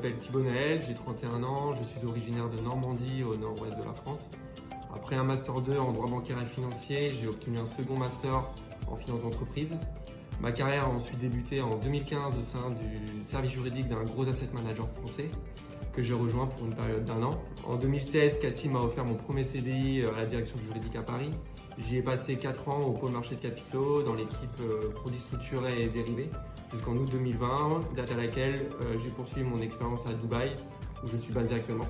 m'appelle Thibaut Naël, j'ai 31 ans, je suis originaire de Normandie au nord-ouest de la France. Après un Master 2 en droit bancaire et financier, j'ai obtenu un second Master en finance d'entreprise. Ma carrière a ensuite débuté en 2015 au sein du service juridique d'un gros asset manager français que j'ai rejoint pour une période d'1 an. En 2016, Cassim m'a offert mon premier CDI à la direction juridique à Paris. J'y ai passé 4 ans au pôle marché de capitaux dans l'équipe produits structurés et dérivés jusqu'en août 2020, date à laquelle j'ai poursuivi mon expérience à Dubaï où je suis basé actuellement.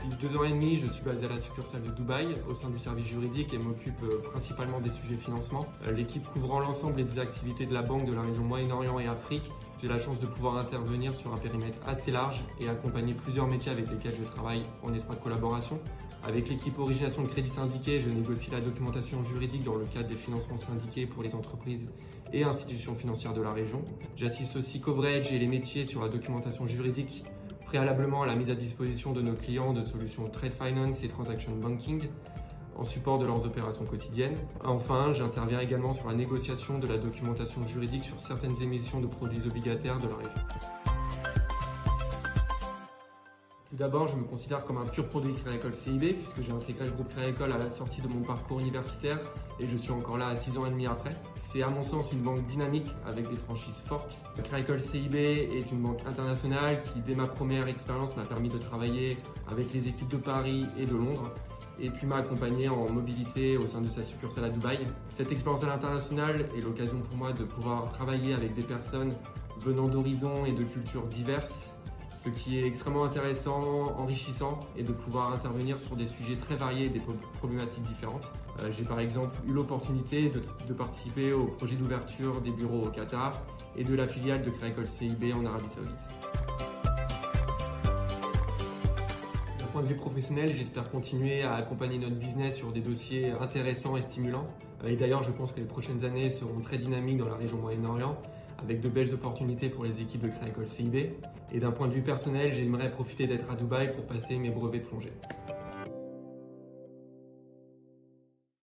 Depuis 2 ans et demi, je suis basé à la succursale de Dubaï au sein du service juridique et m'occupe principalement des sujets financement. L'équipe couvrant l'ensemble des activités de la banque de la région Moyen-Orient et Afrique, j'ai la chance de pouvoir intervenir sur un périmètre assez large et accompagner plusieurs métiers avec lesquels je travaille en étroite collaboration. Avec l'équipe origination de crédit syndiqué, je négocie la documentation juridique dans le cadre des financements syndiqués pour les entreprises et institutions financières de la région. J'assiste aussi coverage et les métiers sur la documentation juridique préalablement à la mise à disposition de nos clients de solutions trade finance et transaction banking en support de leurs opérations quotidiennes. Enfin, j'interviens également sur la négociation de la documentation juridique sur certaines émissions de produits obligataires de la région. Tout d'abord, je me considère comme un pur produit Crédit Agricole CIB puisque j'ai intégré le groupe Crédit Agricole à la sortie de mon parcours universitaire et je suis encore là à 6 ans et demi après. C'est à mon sens une banque dynamique avec des franchises fortes. Crédit Agricole CIB est une banque internationale qui, dès ma première expérience, m'a permis de travailler avec les équipes de Paris et de Londres et puis m'a accompagné en mobilité au sein de sa succursale à Dubaï. Cette expérience à l'international est l'occasion pour moi de pouvoir travailler avec des personnes venant d'horizons et de cultures diverses, ce qui est extrêmement intéressant, enrichissant et de pouvoir intervenir sur des sujets très variés et des problématiques différentes. J'ai par exemple eu l'opportunité de participer au projet d'ouverture des bureaux au Qatar et de la filiale de Crédit Agricole CIB en Arabie Saoudite. D'un point de vue professionnel, j'espère continuer à accompagner notre business sur des dossiers intéressants et stimulants. Et d'ailleurs, je pense que les prochaines années seront très dynamiques dans la région Moyen-Orient, avec de belles opportunités pour les équipes de Crédit Agricole CIB. Et d'un point de vue personnel, j'aimerais profiter d'être à Dubaï pour passer mes brevets de plongée.